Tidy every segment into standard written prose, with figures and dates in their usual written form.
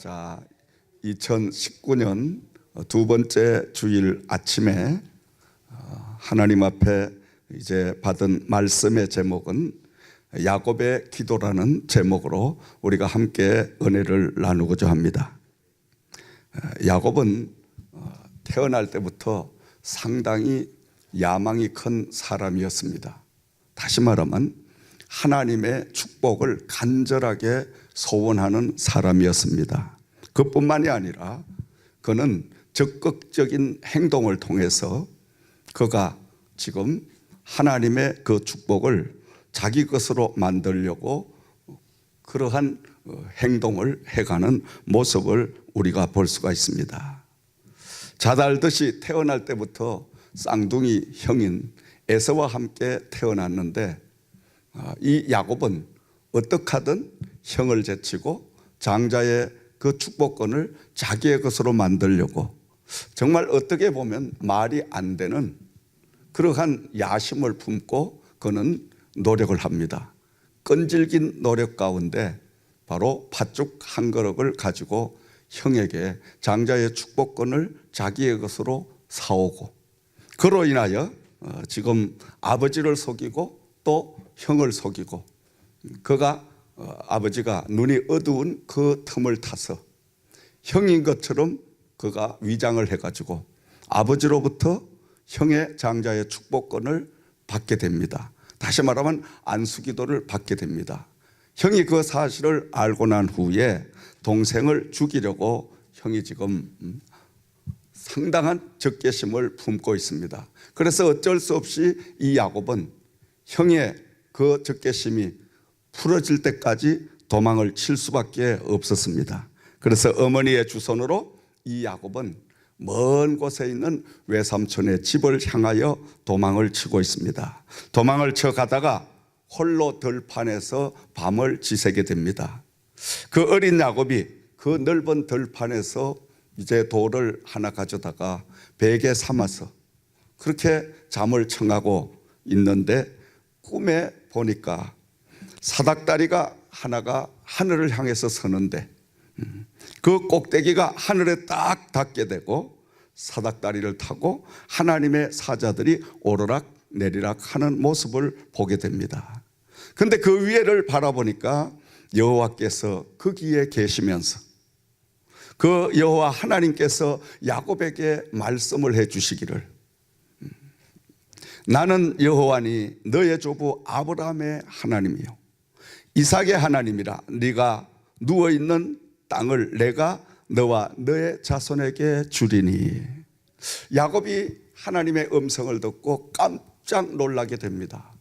자, 2019년 두 번째 주일 아침에 하나님 앞에 이제 받은 말씀의 제목은 야곱의 기도라는 제목으로 우리가 함께 은혜를 나누고자 합니다. 야곱은 태어날 때부터 상당히 야망이 큰 사람이었습니다. 다시 말하면 하나님의 축복을 간절하게 소원하는 사람이었습니다. 그뿐만이 아니라 그는 적극적인 행동을 통해서 그가 지금 하나님의 그 축복을 자기 것으로 만들려고 그러한 행동을 해가는 모습을 우리가 볼 수가 있습니다. 잘 알듯이 태어날 때부터 쌍둥이 형인 에서와 함께 태어났는데 이 야곱은 어떻게 하든 형을 제치고 장자의 그 축복권을 자기의 것으로 만들려고 정말 어떻게 보면 말이 안 되는 그러한 야심을 품고 그는 노력을 합니다. 끈질긴 노력 가운데 바로 팥죽 한 그릇을 가지고 형에게 장자의 축복권을 자기의 것으로 사오고 그로 인하여 지금 아버지를 속이고 또 형을 속이고 그가 아버지가 눈이 어두운 그 틈을 타서 형인 것처럼 그가 위장을 해가지고 아버지로부터 형의 장자의 축복권을 받게 됩니다. 다시 말하면 안수기도를 받게 됩니다. 형이 그 사실을 알고 난 후에 동생을 죽이려고 형이 지금 상당한 적개심을 품고 있습니다. 그래서 어쩔 수 없이 이 야곱은 형의 그 적개심이 풀어질 때까지 도망을 칠 수밖에 없었습니다. 그래서 어머니의 주선으로 이 야곱은 먼 곳에 있는 외삼촌의 집을 향하여 도망을 치고 있습니다. 도망을 쳐 가다가 홀로 들판에서 밤을 지새게 됩니다. 그 어린 야곱이 그 넓은 들판에서 이제 돌을 하나 가져다가 베개 삼아서 그렇게 잠을 청하고 있는데 꿈에 보니까 사닥다리가 하나가 하늘을 향해서 서는데 그 꼭대기가 하늘에 딱 닿게 되고 사닥다리를 타고 하나님의 사자들이 오르락 내리락 하는 모습을 보게 됩니다. 그런데 그 위에를 바라보니까 여호와께서 거기에 계시면서 그 여호와 하나님께서 야곱에게 말씀을 해 주시기를 나는 여호와니 너의 조부 아브라함의 하나님이요 이삭의 하나님이라. 네가 누워있는 땅을 내가 너와 너의 자손에게 주리니. 야곱이 하나님의 음성을 듣고 깜짝 놀라게 됩니다.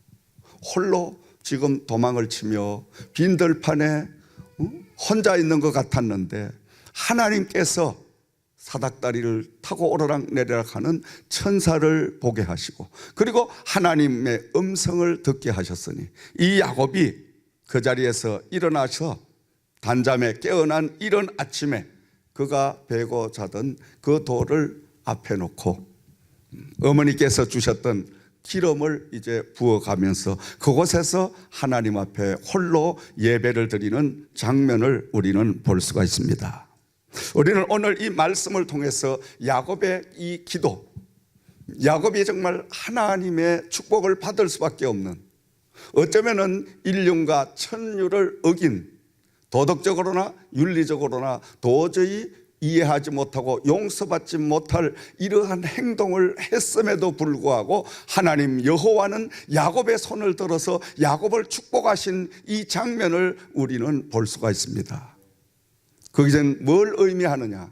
홀로 지금 도망을 치며 빈 들판에 혼자 있는 것 같았는데 하나님께서 사닥다리를 타고 오르락 내리락 하는 천사를 보게 하시고 그리고 하나님의 음성을 듣게 하셨으니 이 야곱이 그 자리에서 일어나서 단잠에 깨어난 이른 아침에 그가 베고 자던 그 돌을 앞에 놓고 어머니께서 주셨던 기름을 이제 부어가면서 그곳에서 하나님 앞에 홀로 예배를 드리는 장면을 우리는 볼 수가 있습니다. 우리는 오늘 이 말씀을 통해서 야곱의 이 기도, 야곱이 정말 하나님의 축복을 받을 수밖에 없는 어쩌면은 인륜과 천륜을 어긴 도덕적으로나 윤리적으로나 도저히 이해하지 못하고 용서받지 못할 이러한 행동을 했음에도 불구하고 하나님 여호와는 야곱의 손을 들어서 야곱을 축복하신 이 장면을 우리는 볼 수가 있습니다. 거기서는 뭘 의미하느냐?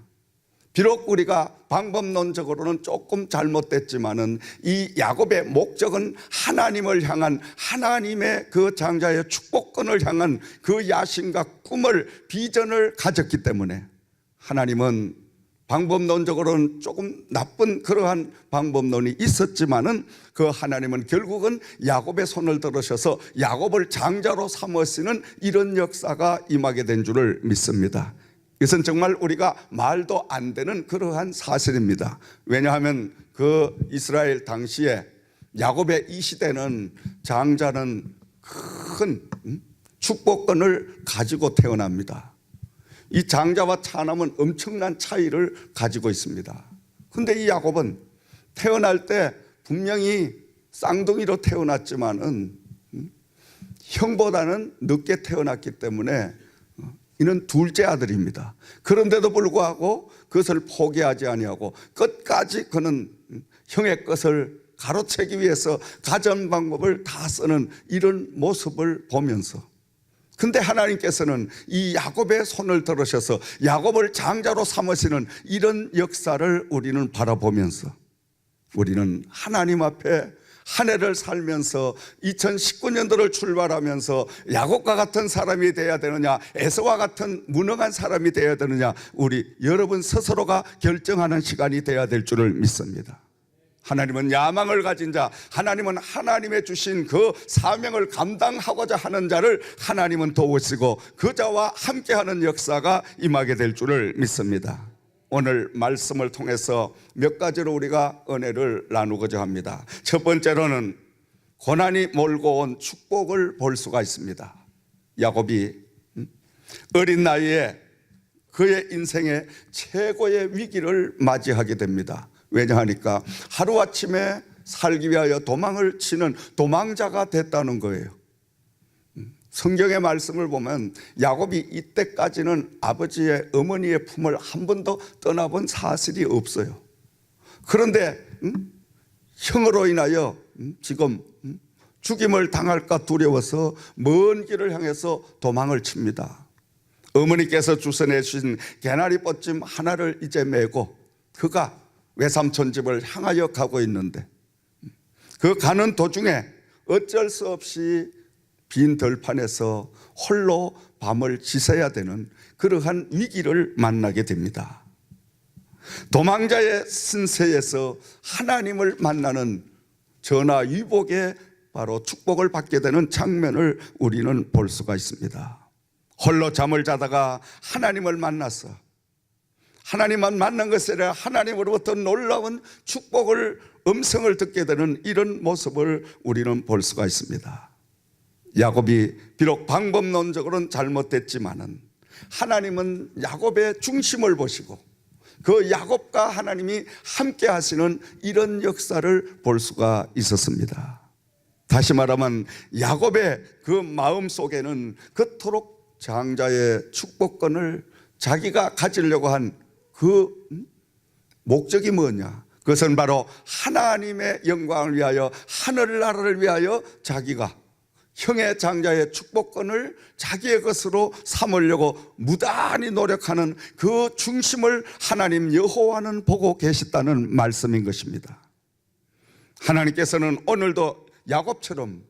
비록 우리가 방법론적으로는 조금 잘못됐지만은 이 야곱의 목적은 하나님을 향한 하나님의 그 장자의 축복권을 향한 그 야심과 꿈을 비전을 가졌기 때문에 하나님은 방법론적으로는 조금 나쁜 그러한 방법론이 있었지만은 그 하나님은 결국은 야곱의 손을 들으셔서 야곱을 장자로 삼으시는 이런 역사가 임하게 된 줄을 믿습니다. 이것은 정말 우리가 말도 안 되는 그러한 사실입니다. 왜냐하면 그 이스라엘 당시에 야곱의 이 시대는 장자는 큰 축복권을 가지고 태어납니다. 이 장자와 차남은 엄청난 차이를 가지고 있습니다. 근데 이 야곱은 태어날 때 분명히 쌍둥이로 태어났지만은 형보다는 늦게 태어났기 때문에 이는 둘째 아들입니다. 그런데도 불구하고 그것을 포기하지 아니하고 끝까지 그는 형의 것을 가로채기 위해서 가전 방법을 다 쓰는 이런 모습을 보면서, 근데 하나님께서는 이 야곱의 손을 들으셔서 야곱을 장자로 삼으시는 이런 역사를 우리는 바라보면서, 우리는 하나님 앞에 한 해를 살면서 2019년도를 출발하면서 야곱과 같은 사람이 되어야 되느냐, 에서와 같은 무능한 사람이 되어야 되느냐, 우리 여러분 스스로가 결정하는 시간이 되어야 될 줄을 믿습니다. 하나님은 야망을 가진 자, 하나님은 하나님의 주신 그 사명을 감당하고자 하는 자를 하나님은 도우시고 그 자와 함께하는 역사가 임하게 될 줄을 믿습니다. 오늘 말씀을 통해서 몇 가지로 우리가 은혜를 나누고자 합니다. 첫 번째로는 고난이 몰고 온 축복을 볼 수가 있습니다. 야곱이 어린 나이에 그의 인생의 최고의 위기를 맞이하게 됩니다. 왜냐하니까 하루아침에 살기 위하여 도망을 치는 도망자가 됐다는 거예요. 성경의 말씀을 보면 야곱이 이때까지는 아버지의 어머니의 품을 한 번도 떠나본 사실이 없어요. 그런데 형으로 인하여 지금 죽임을 당할까 두려워서 먼 길을 향해서 도망을 칩니다. 어머니께서 주선해 주신 개나리 뻗짐 하나를 이제 메고 그가 외삼촌 집을 향하여 가고 있는데, 그 가는 도중에 어쩔 수 없이 빈 들판에서 홀로 밤을 지새야 되는 그러한 위기를 만나게 됩니다. 도망자의 신세에서 하나님을 만나는 전화위복의 바로 축복을 받게 되는 장면을 우리는 볼 수가 있습니다. 홀로 잠을 자다가 하나님을 만나서 하나님만 만난 것이 아니라 하나님으로부터 놀라운 축복을, 음성을 듣게 되는 이런 모습을 우리는 볼 수가 있습니다. 야곱이 비록 방법론적으로는 잘못됐지만은 하나님은 야곱의 중심을 보시고 그 야곱과 하나님이 함께 하시는 이런 역사를 볼 수가 있었습니다. 다시 말하면 야곱의 그 마음 속에는 그토록 장자의 축복권을 자기가 가지려고 한 그 목적이 뭐냐? 그것은 바로 하나님의 영광을 위하여, 하늘나라를 위하여 자기가 형의 장자의 축복권을 자기의 것으로 삼으려고 무단히 노력하는 그 중심을 하나님 여호와는 보고 계셨다는 말씀인 것입니다. 하나님께서는 오늘도 야곱처럼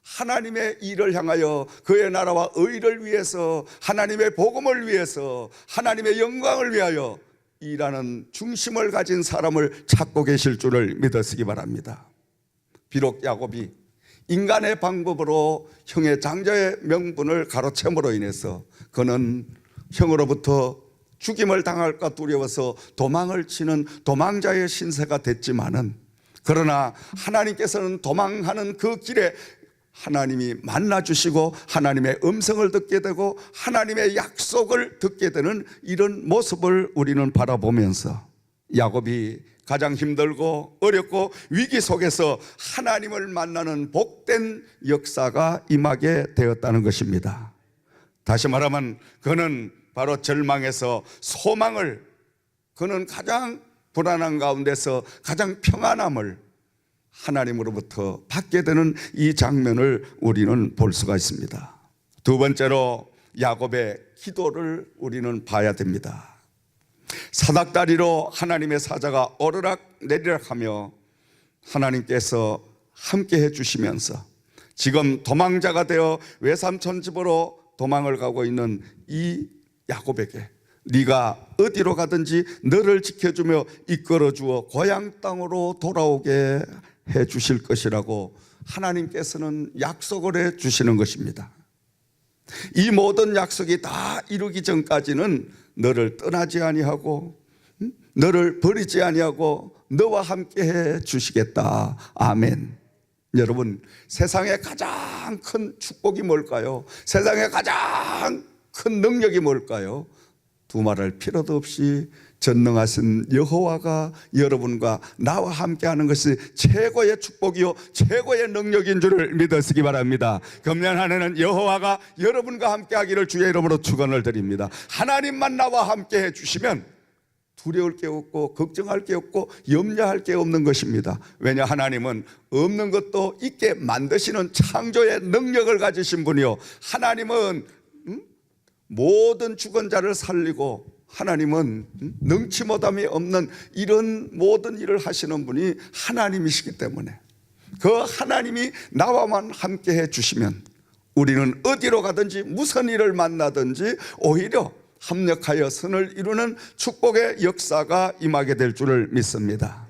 하나님의 일을 향하여, 그의 나라와 의를 위해서, 하나님의 복음을 위해서, 하나님의 영광을 위하여 일하는 중심을 가진 사람을 찾고 계실 줄을 믿으시기 바랍니다. 비록 야곱이 인간의 방법으로 형의 장자의 명분을 가로챈으로 인해서 그는 형으로부터 죽임을 당할까 두려워서 도망을 치는 도망자의 신세가 됐지만은, 그러나 하나님께서는 도망하는 그 길에 하나님이 만나주시고 하나님의 음성을 듣게 되고 하나님의 약속을 듣게 되는 이런 모습을 우리는 바라보면서 야곱이 가장 힘들고 어렵고 위기 속에서 하나님을 만나는 복된 역사가 임하게 되었다는 것입니다. 다시 말하면 그는 바로 절망에서 소망을, 그는 가장 불안한 가운데서 가장 평안함을 하나님으로부터 받게 되는 이 장면을 우리는 볼 수가 있습니다. 두 번째로 야곱의 기도를 우리는 봐야 됩니다. 사닥다리로 하나님의 사자가 오르락 내리락 하며 하나님께서 함께 해주시면서 지금 도망자가 되어 외삼촌 집으로 도망을 가고 있는 이 야곱에게 네가 어디로 가든지 너를 지켜주며 이끌어주어 고향 땅으로 돌아오게 해주실 것이라고 하나님께서는 약속을 해주시는 것입니다. 이 모든 약속이 다 이루기 전까지는 너를 떠나지 아니하고 너를 버리지 아니하고 너와 함께 해 주시겠다. 아멘. 여러분, 세상에 가장 큰 축복이 뭘까요? 세상에 가장 큰 능력이 뭘까요? 두말할 필요도 없이 전능하신 여호와가 여러분과 나와 함께하는 것이 최고의 축복이요 최고의 능력인 줄을 믿으시기 바랍니다. 금년 한 해는 여호와가 여러분과 함께하기를 주의 이름으로 축원을 드립니다. 하나님만 나와 함께해 주시면 두려울 게 없고 걱정할 게 없고 염려할 게 없는 것입니다. 왜냐, 하나님은 없는 것도 있게 만드시는 창조의 능력을 가지신 분이요, 하나님은 모든 죽은 자를 살리고, 하나님은 능치 못함이 없는 이런 모든 일을 하시는 분이 하나님이시기 때문에 그 하나님이 나와만 함께 해 주시면 우리는 어디로 가든지 무슨 일을 만나든지 오히려 합력하여 선을 이루는 축복의 역사가 임하게 될 줄을 믿습니다.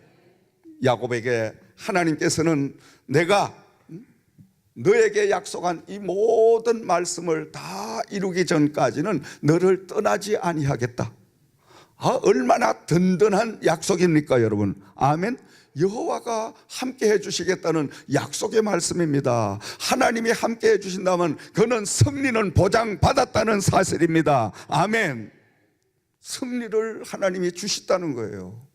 야곱에게 하나님께서는 내가 너에게 약속한 이 모든 말씀을 다 이루기 전까지는 너를 떠나지 아니하겠다. 얼마나 든든한 약속입니까, 여러분? 아멘. 여호와가 함께 해주시겠다는 약속의 말씀입니다. 하나님이 함께 해주신다면 그는 승리는 보장받았다는 사실입니다. 아멘. 승리를 하나님이 주셨다는 거예요.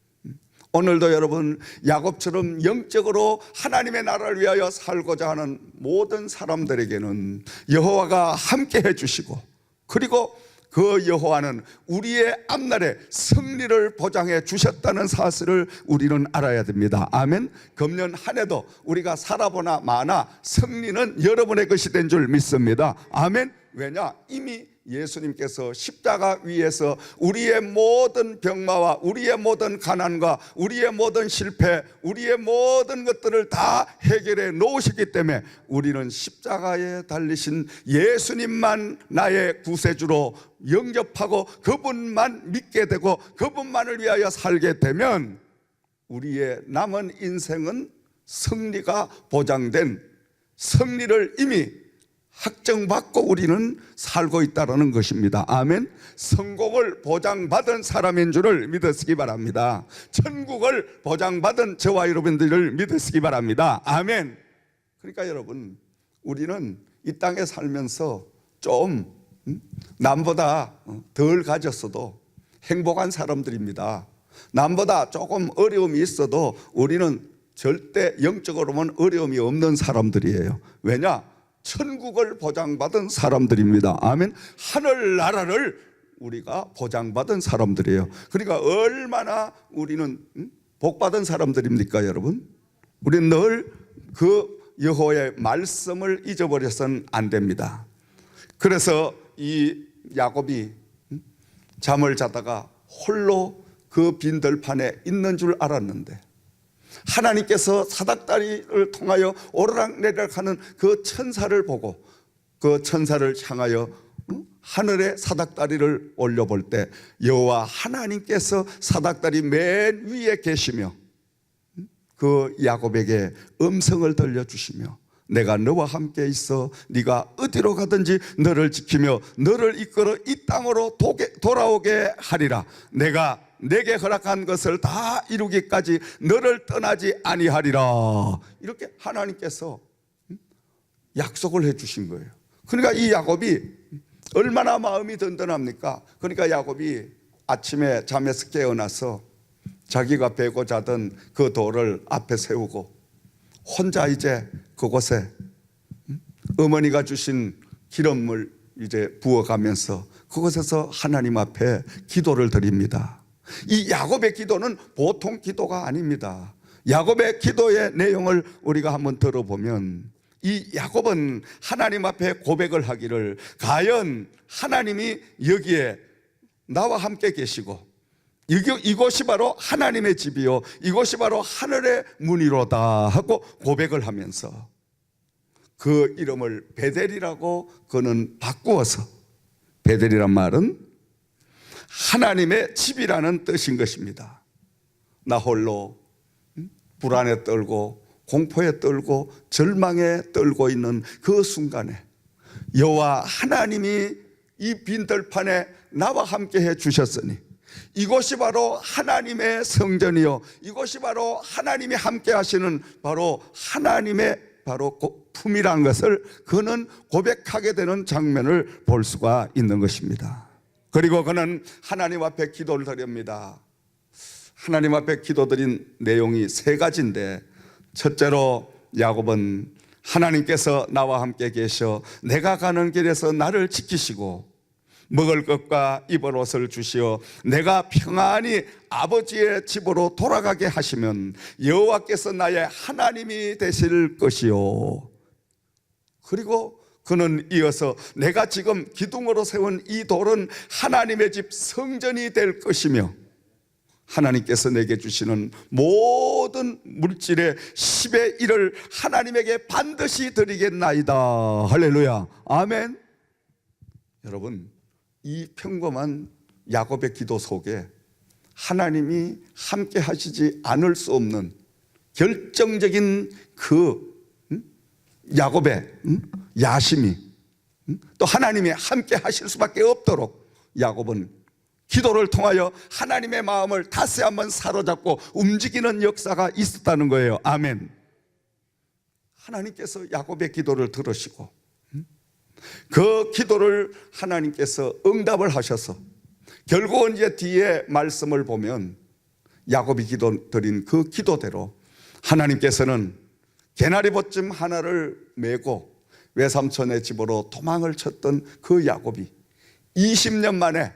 오늘도 여러분, 야곱처럼 영적으로 하나님의 나라를 위하여 살고자 하는 모든 사람들에게는 여호와가 함께 해주시고, 그리고 그 여호와는 우리의 앞날에 승리를 보장해 주셨다는 사실을 우리는 알아야 됩니다. 아멘. 금년 한 해도 우리가 살아보나 마나 승리는 여러분의 것이 된 줄 믿습니다. 아멘. 왜냐, 이미 예수님께서 십자가 위에서 우리의 모든 병마와 우리의 모든 가난과 우리의 모든 실패, 우리의 모든 것들을 다 해결해 놓으셨기 때문에 우리는 십자가에 달리신 예수님만 나의 구세주로 영접하고 그분만 믿게 되고 그분만을 위하여 살게 되면 우리의 남은 인생은 승리가 보장된, 승리를 이미 확정받고 우리는 살고 있다는 것입니다. 아멘. 성공을 보장받은 사람인 줄을 믿으시기 바랍니다. 천국을 보장받은 저와 여러분들을 믿으시기 바랍니다. 아멘. 그러니까 여러분, 우리는 이 땅에 살면서 좀 남보다 덜 가졌어도 행복한 사람들입니다. 남보다 조금 어려움이 있어도 우리는 절대 영적으로 보면 어려움이 없는 사람들이에요. 왜냐? 천국을 보장받은 사람들입니다. 아멘. 하늘나라를 우리가 보장받은 사람들이에요. 그러니까 얼마나 우리는 복받은 사람들입니까, 여러분? 우리는 늘 그 여호와의 말씀을 잊어버려서는 안 됩니다. 그래서 이 야곱이 잠을 자다가 홀로 그 빈들판에 있는 줄 알았는데 하나님께서 사닥다리를 통하여 오르락내리락하는 그 천사를 보고 그 천사를 향하여 하늘에 사닥다리를 올려볼 때 여호와 하나님께서 사닥다리 맨 위에 계시며 그 야곱에게 음성을 들려주시며 내가 너와 함께 있어 네가 어디로 가든지 너를 지키며 너를 이끌어 이 땅으로 돌아오게 하리라. 내가 내게 허락한 것을 다 이루기까지 너를 떠나지 아니하리라. 이렇게 하나님께서 약속을 해 주신 거예요. 그러니까 이 야곱이 얼마나 마음이 든든합니까? 그러니까 야곱이 아침에 잠에서 깨어나서 자기가 베고 자던 그 돌을 앞에 세우고 혼자 이제 그곳에 어머니가 주신 기름을 이제 부어가면서 그곳에서 하나님 앞에 기도를 드립니다. 이 야곱의 기도는 보통 기도가 아닙니다. 야곱의 기도의 내용을 우리가 한번 들어보면 이 야곱은 하나님 앞에 고백을 하기를 과연 하나님이 여기에 나와 함께 계시고 이곳이 바로 하나님의 집이요 이곳이 바로 하늘의 문이로다 하고 고백을 하면서 그 이름을 베델이라고 그는 바꾸어서, 베델이란 말은 하나님의 집이라는 뜻인 것입니다. 나 홀로 불안에 떨고 공포에 떨고 절망에 떨고 있는 그 순간에 여호와 하나님이 이 빈들판에 나와 함께 해 주셨으니 이곳이 바로 하나님의 성전이요 이곳이 바로 하나님이 함께 하시는 바로 하나님의 바로 품이라는 것을 그는 고백하게 되는 장면을 볼 수가 있는 것입니다. 그리고 그는 하나님 앞에 기도를 드립니다. 하나님 앞에 기도드린 내용이 세 가지인데, 첫째로 야곱은 하나님께서 나와 함께 계셔 내가 가는 길에서 나를 지키시고 먹을 것과 입을 옷을 주시어 내가 평안히 아버지의 집으로 돌아가게 하시면 여호와께서 나의 하나님이 되실 것이요. 그리고 그는 이어서 내가 지금 기둥으로 세운 이 돌은 하나님의 집 성전이 될 것이며 하나님께서 내게 주시는 모든 물질의 10의 1을 하나님에게 반드시 드리겠나이다. 할렐루야. 아멘. 여러분, 이 평범한 야곱의 기도 속에 하나님이 함께 하시지 않을 수 없는 결정적인 그 야곱의 야심이, 또 하나님이 함께 하실 수밖에 없도록 야곱은 기도를 통하여 하나님의 마음을 다시 한번 사로잡고 움직이는 역사가 있었다는 거예요. 아멘. 하나님께서 야곱의 기도를 들으시고 그 기도를 하나님께서 응답을 하셔서 결국은 이제 뒤에 말씀을 보면 야곱이 드린 그 기도대로 하나님께서는 개나리봇짐 하나를 메고 외삼촌의 집으로 도망을 쳤던 그 야곱이 20년 만에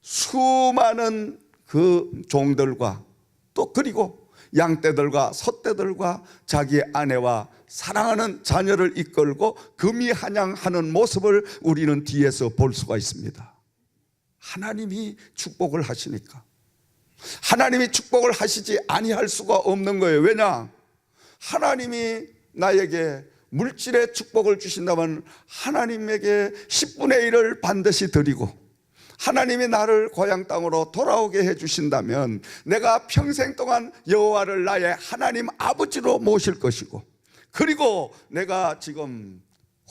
수많은 그 종들과 또 그리고 양떼들과 소떼들과 자기 아내와 사랑하는 자녀를 이끌고 금이한양하는 모습을 우리는 뒤에서 볼 수가 있습니다. 하나님이 축복을 하시니까. 하나님이 축복을 하시지 아니할 수가 없는 거예요. 왜냐? 하나님이 나에게 물질의 축복을 주신다면 하나님에게 10분의 1을 반드시 드리고 하나님이 나를 고향 땅으로 돌아오게 해주신다면 내가 평생 동안 여호와를 나의 하나님 아버지로 모실 것이고, 그리고 내가 지금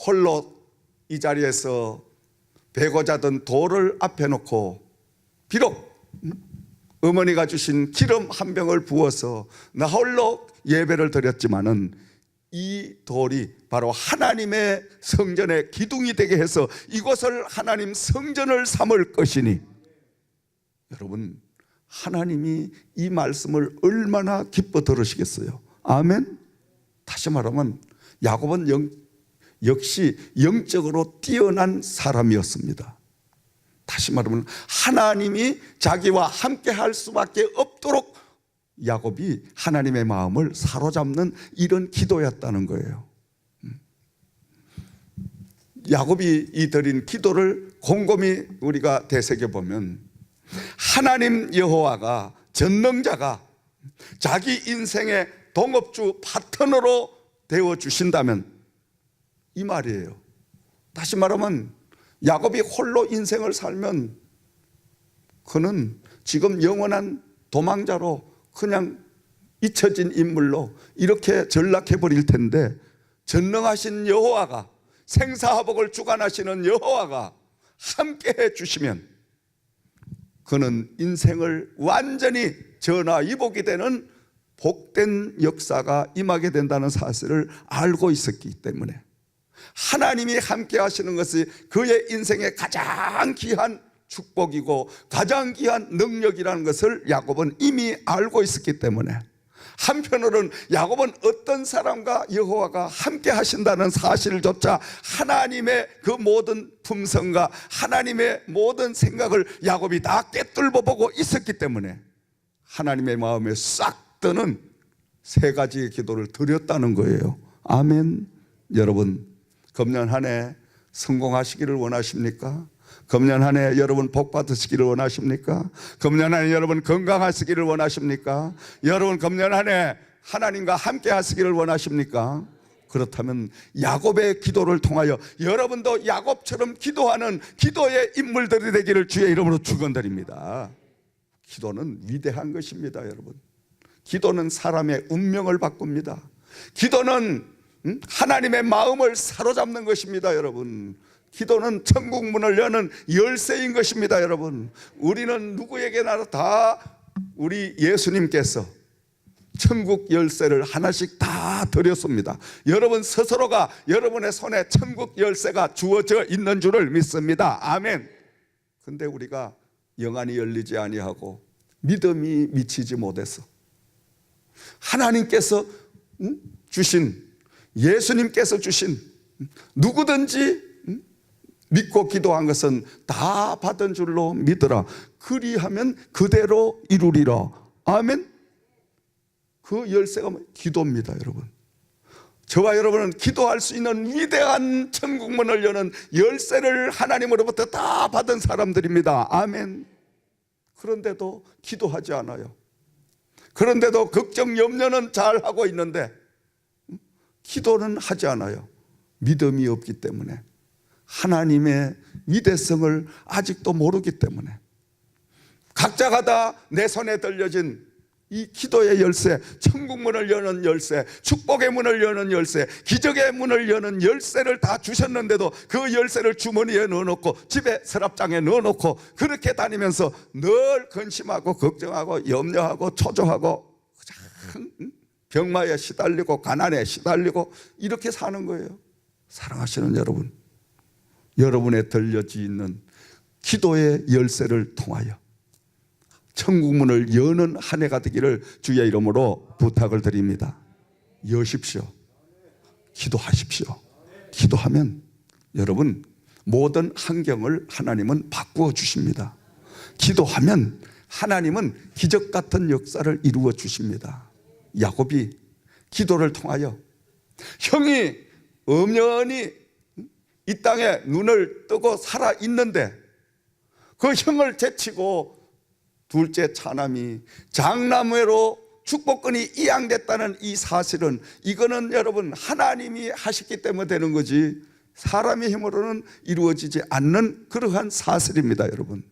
홀로 이 자리에서 베고자 든 돌을 앞에 놓고 비록 어머니가 주신 기름 한 병을 부어서 나 홀로 예배를 드렸지만은 이 돌이 바로 하나님의 성전의 기둥이 되게 해서 이곳을 하나님 성전을 삼을 것이니, 여러분, 하나님이 이 말씀을 얼마나 기뻐 들으시겠어요? 아멘. 다시 말하면 야곱은 역시 영적으로 뛰어난 사람이었습니다. 다시 말하면 하나님이 자기와 함께 할 수밖에 없도록 야곱이 하나님의 마음을 사로잡는 이런 기도였다는 거예요. 야곱이 이 드린 기도를 곰곰이 우리가 되새겨보면 하나님 여호와가, 전능자가 자기 인생의 동업주 파트너로 되어주신다면 이 말이에요. 다시 말하면 야곱이 홀로 인생을 살면 그는 지금 영원한 도망자로 그냥 잊혀진 인물로 이렇게 전락해 버릴 텐데, 전능하신 여호와가, 생사화복을 주관하시는 여호와가 함께 해 주시면 그는 인생을 완전히 전화위복이 되는 복된 역사가 임하게 된다는 사실을 알고 있었기 때문에 하나님이 함께 하시는 것이 그의 인생의 가장 귀한 축복이고 가장 귀한 능력이라는 것을 야곱은 이미 알고 있었기 때문에, 한편으로는 야곱은 어떤 사람과 여호와가 함께 하신다는 사실조차 하나님의 그 모든 품성과 하나님의 모든 생각을 야곱이 다 꿰뚫어 보고 있었기 때문에 하나님의 마음에 싹 드는 세 가지의 기도를 드렸다는 거예요. 아멘. 여러분, 금년 한 해 성공하시기를 원하십니까? 금년 한 해 여러분 복 받으시기를 원하십니까? 금년 한 해 여러분 건강하시기를 원하십니까? 여러분 금년 한 해 하나님과 함께 하시기를 원하십니까? 그렇다면 야곱의 기도를 통하여 여러분도 야곱처럼 기도하는 기도의 인물들이 되기를 주의 이름으로 축원드립니다. 기도는 위대한 것입니다. 여러분, 기도는 사람의 운명을 바꿉니다. 기도는 하나님의 마음을 사로잡는 것입니다. 여러분, 기도는 천국 문을 여는 열쇠인 것입니다. 여러분, 우리는 누구에게나 다 우리 예수님께서 천국 열쇠를 하나씩 다 드렸습니다. 여러분 스스로가 여러분의 손에 천국 열쇠가 주어져 있는 줄을 믿습니다. 아멘. 근데 우리가 영안이 열리지 아니하고 믿음이 미치지 못해서 하나님께서 주신, 예수님께서 주신 누구든지 믿고 기도한 것은 다 받은 줄로 믿으라. 그리하면 그대로 이루리라. 아멘. 그 열쇠가 기도입니다, 여러분. 저와 여러분은 기도할 수 있는 위대한 천국문을 여는 열쇠를 하나님으로부터 다 받은 사람들입니다. 아멘. 그런데도 기도하지 않아요. 그런데도 걱정, 염려는 잘하고 있는데 기도는 하지 않아요. 믿음이 없기 때문에, 하나님의 위대성을 아직도 모르기 때문에. 각자가 다 내 손에 들려진 이 기도의 열쇠, 천국문을 여는 열쇠, 축복의 문을 여는 열쇠, 기적의 문을 여는 열쇠를 다 주셨는데도 그 열쇠를 주머니에 넣어놓고 집에 서랍장에 넣어놓고 그렇게 다니면서 늘 근심하고 걱정하고 염려하고 초조하고 병마에 시달리고 가난에 시달리고 이렇게 사는 거예요. 사랑하시는 여러분, 여러분의 들려져 있는 기도의 열쇠를 통하여 천국문을 여는 한 해가 되기를 주의 이름으로 부탁을 드립니다. 여십시오. 기도하십시오. 기도하면 여러분 모든 환경을 하나님은 바꾸어 주십니다. 기도하면 하나님은 기적 같은 역사를 이루어 주십니다. 야곱이 기도를 통하여 형이 엄연히 이 땅에 눈을 뜨고 살아 있는데 그 형을 제치고 둘째 차남이 장남회로 축복권이 이양됐다는 이 사실은, 이거는 여러분 하나님이 하셨기 때문에 되는 거지 사람의 힘으로는 이루어지지 않는 그러한 사실입니다, 여러분.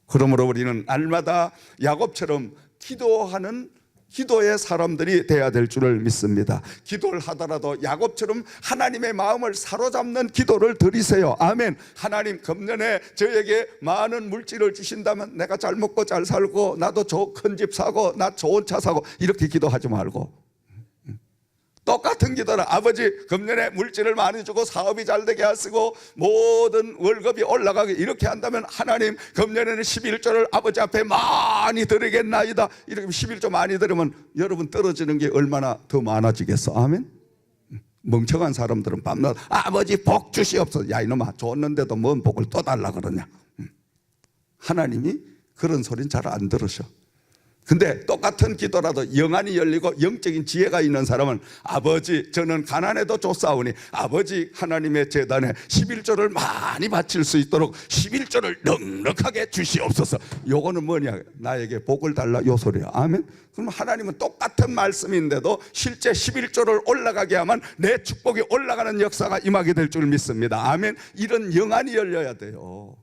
그러므로 우리는 날마다 야곱처럼 기도하는 기도의 사람들이 되어야 될 줄을 믿습니다. 기도를 하더라도 야곱처럼 하나님의 마음을 사로잡는 기도를 드리세요. 아멘. 하나님, 금년에 저에게 많은 물질을 주신다면 내가 잘 먹고 잘 살고 나도 큰 집 사고 나 좋은 차 사고 이렇게 기도하지 말고, 똑같은 기도는 아버지 금년에 물질을 많이 주고 사업이 잘 되게 하시고 모든 월급이 올라가게 이렇게 한다면 하나님 금년에는 11조를 아버지 앞에 많이 드리겠나이다. 이렇게 11조 많이 드리면 여러분 떨어지는 게 얼마나 더 많아지겠어. 아멘. 멍청한 사람들은 밤낮 아버지 복 주시옵소서. 야 이놈아, 줬는데도 뭔 복을 또 달라 그러냐. 하나님이 그런 소리는 잘 안 들으셔. 근데 똑같은 기도라도 영안이 열리고 영적인 지혜가 있는 사람은 아버지 저는 가난해도 좋사오니 아버지 하나님의 제단에 11조를 많이 바칠 수 있도록 11조를 넉넉하게 주시옵소서. 요거는 뭐냐, 나에게 복을 달라 요 소리야. 아멘. 그럼 하나님은 똑같은 말씀인데도 실제 11조를 올라가게 하면 내 축복이 올라가는 역사가 임하게 될 줄 믿습니다. 아멘. 이런 영안이 열려야 돼요.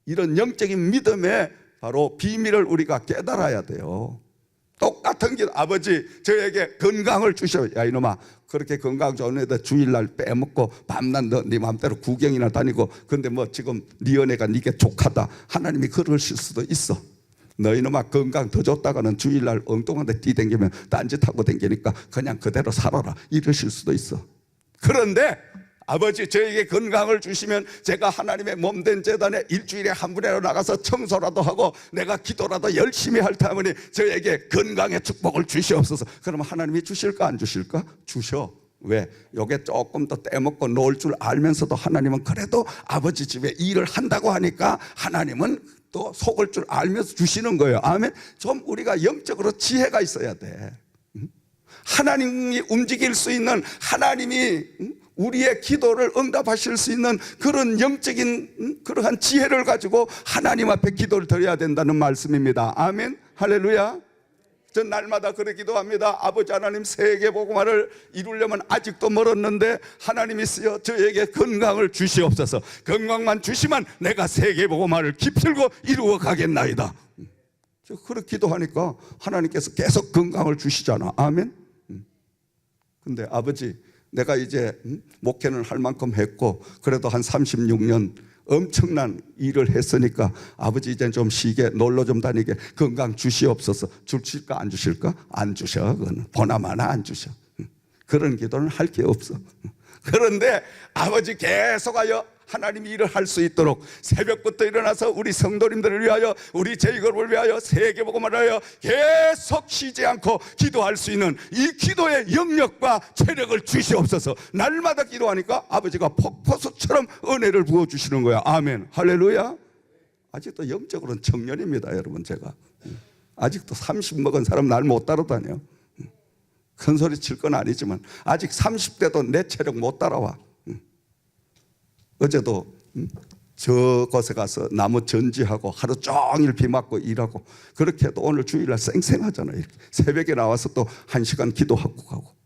이런 영적인 믿음의 바로 비밀을 우리가 깨달아야 돼요. 똑같은 길, 아버지 저에게 건강을 주셔. 야 이놈아, 그렇게 건강 좋은 애들 주일날 빼먹고 밤낮 너 네 마음대로 구경이나 다니고 근데 뭐 지금 네 은혜가 네게 족하다. 하나님이 그러실 수도 있어. 너 이놈아 건강 더 좋다가는 주일날 엉뚱한 데 뛰댕기면 딴짓하고 댕기니까 그냥 그대로 살아라 이러실 수도 있어. 그런데 아버지 저에게 건강을 주시면 제가 하나님의 몸된 제단에 일주일에 한 번이라도 나가서 청소라도 하고 내가 기도라도 열심히 할 터이니 저에게 건강의 축복을 주시옵소서. 그러면 하나님이 주실까 안 주실까? 주셔. 왜? 요게 조금 더 떼먹고 놓을 줄 알면서도 하나님은 그래도 아버지 집에 일을 한다고 하니까 하나님은 또 속을 줄 알면서 주시는 거예요. 아멘. 좀 우리가 영적으로 지혜가 있어야 돼. 하나님이 움직일 수 있는, 하나님이 우리의 기도를 응답하실 수 있는 그런 영적인 그러한 지혜를 가지고 하나님 앞에 기도를 드려야 된다는 말씀입니다. 아멘. 할렐루야. 전 날마다 그렇게 기도합니다. 아버지 하나님, 세계 복음화를 이루려면 아직도 멀었는데 하나님이시여 저에게 건강을 주시옵소서. 건강만 주시면 내가 세계 복음화를 기필고 이루어 가겠나이다. 그렇게 기도하니까 하나님께서 계속 건강을 주시잖아. 아멘. 근데 아버지 내가 이제 목회는 할 만큼 했고 그래도 한 36년 엄청난 일을 했으니까 아버지 이제 좀 쉬게 놀러 좀 다니게 건강 주시옵소서. 주실까 안 주실까? 안 주셔. 그건 보나마나 안 주셔. 그런 기도는 할 게 없어. 그런데 아버지 계속하여 하나님이 일을 할 수 있도록 새벽부터 일어나서 우리 성도님들을 위하여, 우리 제이글을 위하여, 세계복음을 위하여 계속 쉬지 않고 기도할 수 있는 이 기도의 영역과 체력을 주시옵소서. 날마다 기도하니까 아버지가 폭포수처럼 은혜를 부어주시는 거야. 아멘, 할렐루야. 아직도 영적으로는 청년입니다, 여러분. 제가 아직도 30 먹은 사람 날 못 따라다녀. 큰 소리 칠 건 아니지만 아직 30대도 내 체력 못 따라와. 어제도 저곳에 가서 나무 전지하고 하루 종일 비 맞고 일하고, 그렇게 해도 오늘 주일날 쌩쌩하잖아요. 이렇게 새벽에 나와서 또 1시간 기도하고 가고.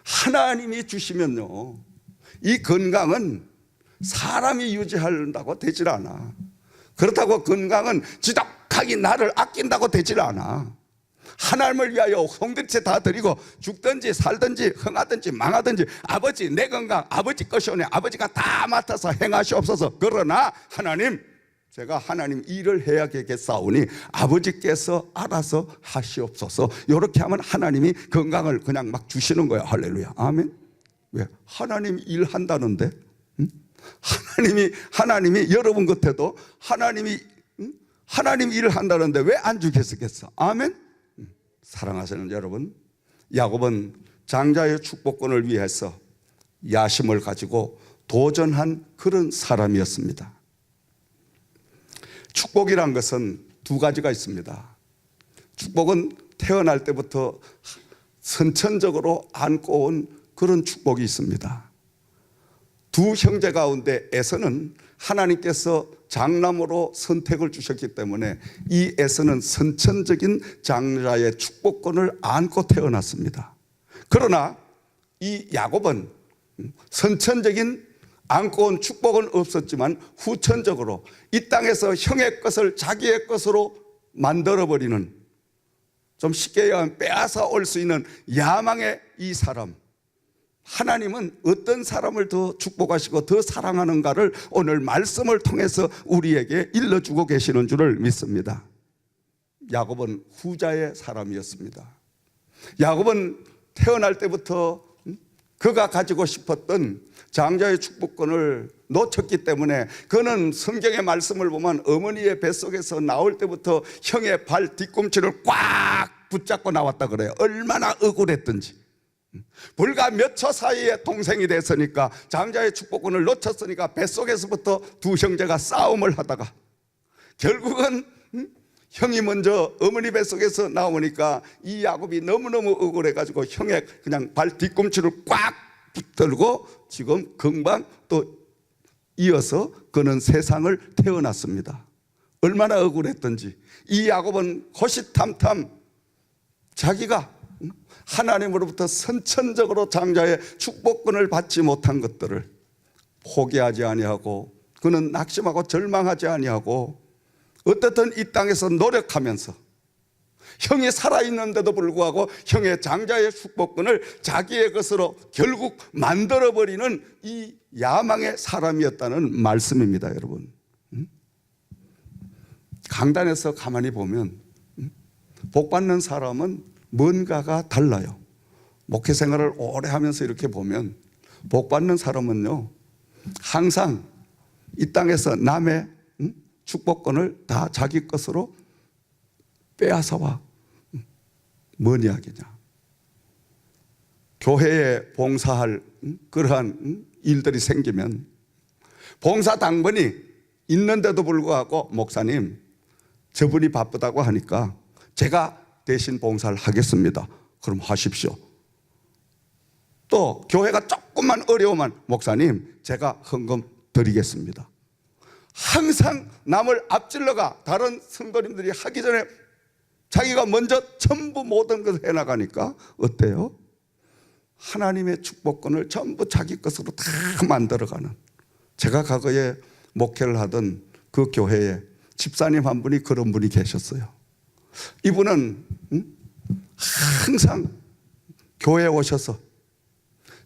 하나님이 주시면요, 이 건강은 사람이 유지한다고 되질 않아. 그렇다고 건강은 지독하게 나를 아낀다고 되질 않아. 하나님을 위하여 홍들채 다 드리고 죽든지 살든지 흥하든지 망하든지 아버지 내 건강 아버지 것이오니 아버지가 다 맡아서 행하시옵소서. 그러나 하나님, 제가 하나님 일을 해야 겠사오니 아버지께서 알아서 하시옵소서. 이렇게 하면 하나님이 건강을 그냥 막 주시는 거야. 할렐루야, 아멘. 왜? 하나님 일한다는데. 하나님이 여러분 곁에도 하나님 일을 한다는데 왜 안 주겠어? 아멘. 사랑하시는 여러분, 야곱은 장자의 축복권을 위해서 야심을 가지고 도전한 그런 사람이었습니다. 축복이란 것은 두 가지가 있습니다. 축복은 태어날 때부터 선천적으로 안고 온 그런 축복이 있습니다. 두 형제 가운데 에서는 하나님께서 장남으로 선택을 주셨기 때문에 이 에서는 선천적인 장자의 축복권을 안고 태어났습니다. 그러나 이 야곱은 선천적인 안고 온 축복은 없었지만 후천적으로 이 땅에서 형의 것을 자기의 것으로 만들어버리는, 좀 쉽게 얘기하면 빼앗아 올 수 있는 야망의 이 사람, 하나님은 어떤 사람을 더 축복하시고 더 사랑하는가를 오늘 말씀을 통해서 우리에게 일러주고 계시는 줄을 믿습니다. 야곱은 후자의 사람이었습니다. 야곱은 태어날 때부터 그가 가지고 싶었던 장자의 축복권을 놓쳤기 때문에, 그는 성경의 말씀을 보면 어머니의 뱃속에서 나올 때부터 형의 발 뒤꿈치를 꽉 붙잡고 나왔다 그래요. 얼마나 억울했던지. 불과 몇 초 사이에 동생이 됐으니까, 장자의 축복권을 놓쳤으니까 뱃속에서부터 두 형제가 싸움을 하다가 결국은 형이 먼저 어머니 뱃속에서 나오니까 이 야곱이 너무너무 억울해가지고 형의 그냥 발 뒤꿈치를 꽉 붙들고 지금 금방 또 이어서 그는 세상을 태어났습니다. 얼마나 억울했던지. 이 야곱은 호시탐탐 자기가 하나님으로부터 선천적으로 장자의 축복권을 받지 못한 것들을 포기하지 아니하고, 그는 낙심하고 절망하지 아니하고 어떻든 이 땅에서 노력하면서 형이 살아있는데도 불구하고 형의 장자의 축복권을 자기의 것으로 결국 만들어버리는 이 야망의 사람이었다는 말씀입니다. 여러분, 강단에서 가만히 보면 복받는 사람은 뭔가가 달라요. 목회 생활을 오래 하면서 이렇게 보면 복받는 사람은요, 항상 이 땅에서 남의 축복권을 다 자기 것으로 빼앗아와. 뭔 이야기냐? 교회에 봉사할 그러한 일들이 생기면 봉사 당번이 있는데도 불구하고, 목사님 저분이 바쁘다고 하니까 제가 대신 봉사를 하겠습니다. 그럼 하십시오. 또 교회가 조금만 어려우면 목사님 제가 헌금 드리겠습니다. 항상 남을 앞질러가 다른 성도님들이 하기 전에 자기가 먼저 전부 모든 것을 해나가니까 어때요? 하나님의 축복권을 전부 자기 것으로 다 만들어가는. 제가 과거에 목회를 하던 그 교회에 집사님 한 분이 그런 분이 계셨어요. 이분은 항상 교회에 오셔서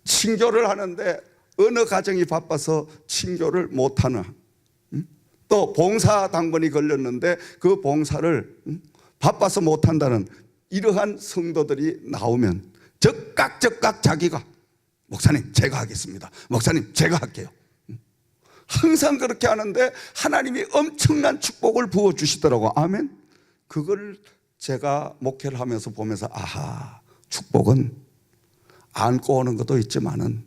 친교를 하는데 어느 가정이 바빠서 친교를 못하나, 또 봉사 당번이 걸렸는데 그 봉사를 바빠서 못한다는 이러한 성도들이 나오면 적각 자기가 목사님 제가 하겠습니다. 목사님 제가 할게요. 항상 그렇게 하는데 하나님이 엄청난 축복을 부어주시더라고. 아멘. 그걸 제가 목회를 하면서 보면서 아하, 축복은 안고 오는 것도 있지만은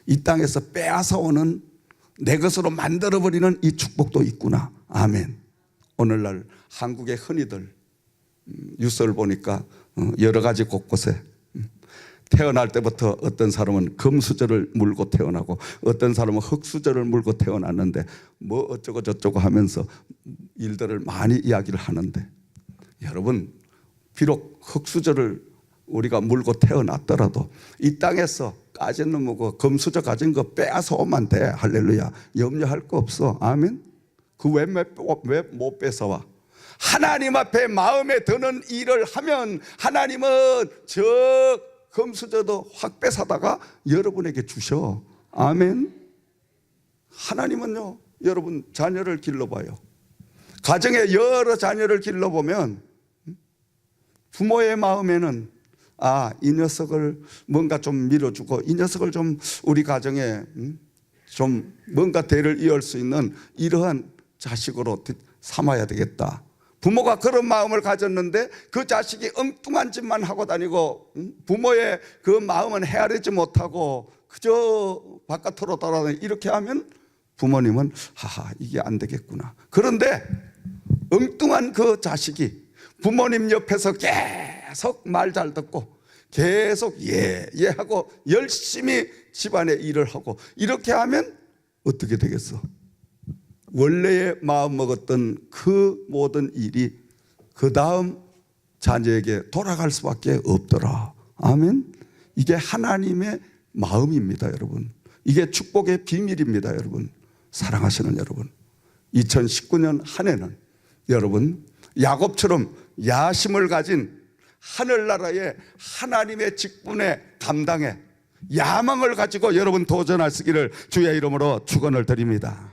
이 땅에서 빼앗아 오는 내 것으로 만들어버리는 이 축복도 있구나. 아멘. 오늘날 한국의 흔히들 뉴스를 보니까 여러 가지 곳곳에 태어날 때부터 어떤 사람은 금수저를 물고 태어나고 어떤 사람은 흙수저를 물고 태어났는데 뭐 어쩌고 저쩌고 하면서 일들을 많이 이야기를 하는데, 여러분, 비록 흙수저를 우리가 물고 태어났더라도 이 땅에서 까진 놈하고 금수저 가진 거 빼앗아 오면 돼. 할렐루야. 염려할 거 없어. 아멘. 그 왜 못 뺏어와? 하나님 앞에 마음에 드는 일을 하면 하나님은 저 금수저도 확 뺏어다가 여러분에게 주셔. 아멘. 하나님은요, 여러분 자녀를 길러봐요. 가정에 여러 자녀를 길러보면 부모의 마음에는 이 녀석을 뭔가 좀 밀어주고 이 녀석을 좀 우리 가정에 좀 뭔가 대를 이을 수 있는 이러한 자식으로 삼아야 되겠다. 부모가 그런 마음을 가졌는데 그 자식이 엉뚱한 짓만 하고 다니고 부모의 그 마음은 헤아리지 못하고 그저 바깥으로 돌아다니고 이렇게 하면 부모님은 하하, 이게 안 되겠구나. 그런데 엉뚱한 그 자식이 부모님 옆에서 계속 말 잘 듣고 계속 예 하고 열심히 집안의 일을 하고 이렇게 하면 어떻게 되겠어? 원래의 마음 먹었던 그 모든 일이 그 다음 자녀에게 돌아갈 수밖에 없더라. 아멘. 이게 하나님의 마음입니다, 여러분. 이게 축복의 비밀입니다, 여러분. 사랑하시는 여러분, 2019년 한 해는 여러분 야곱처럼 야심을 가진 하늘나라의 하나님의 직분의 담당에 야망을 가지고 여러분 도전하시기를 주의 이름으로 축원을 드립니다.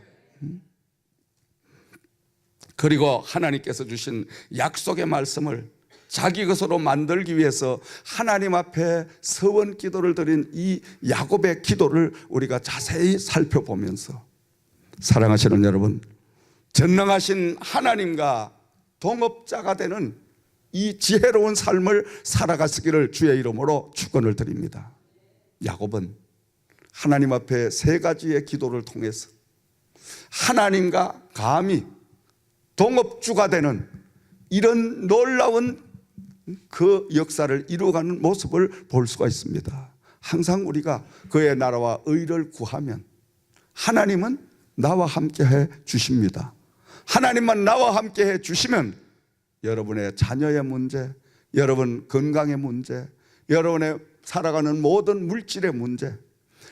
그리고 하나님께서 주신 약속의 말씀을 자기 것으로 만들기 위해서 하나님 앞에 서원 기도를 드린 이 야곱의 기도를 우리가 자세히 살펴보면서, 사랑하시는 여러분, 전능하신 하나님과 동업자가 되는 이 지혜로운 삶을 살아가시기를 주의 이름으로 축원을 드립니다. 야곱은 하나님 앞에 세 가지의 기도를 통해서 하나님과 감히 동업주가 되는 이런 놀라운 그 역사를 이루어가는 모습을 볼 수가 있습니다. 항상 우리가 그의 나라와 의를 구하면 하나님은 나와 함께 해 주십니다. 하나님만 나와 함께 해 주시면 여러분의 자녀의 문제, 여러분 건강의 문제, 여러분의 살아가는 모든 물질의 문제,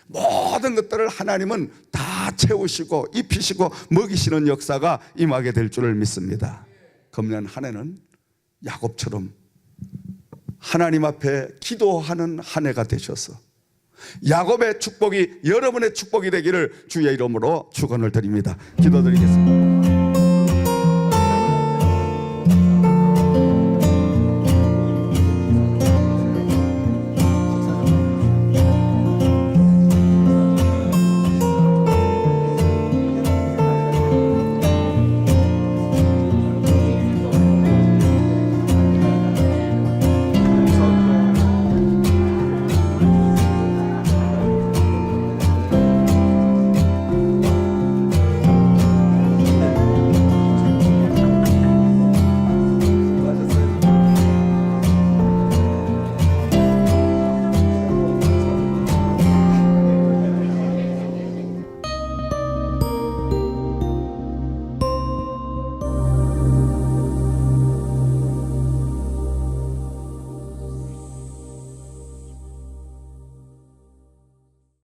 모든 것들을 하나님은 다 채우시고 입히시고 먹이시는 역사가 임하게 될 줄을 믿습니다. 금년 한 해는 야곱처럼 하나님 앞에 기도하는 한 해가 되셔서 야곱의 축복이 여러분의 축복이 되기를 주의 이름으로 축원을 드립니다. 기도드리겠습니다.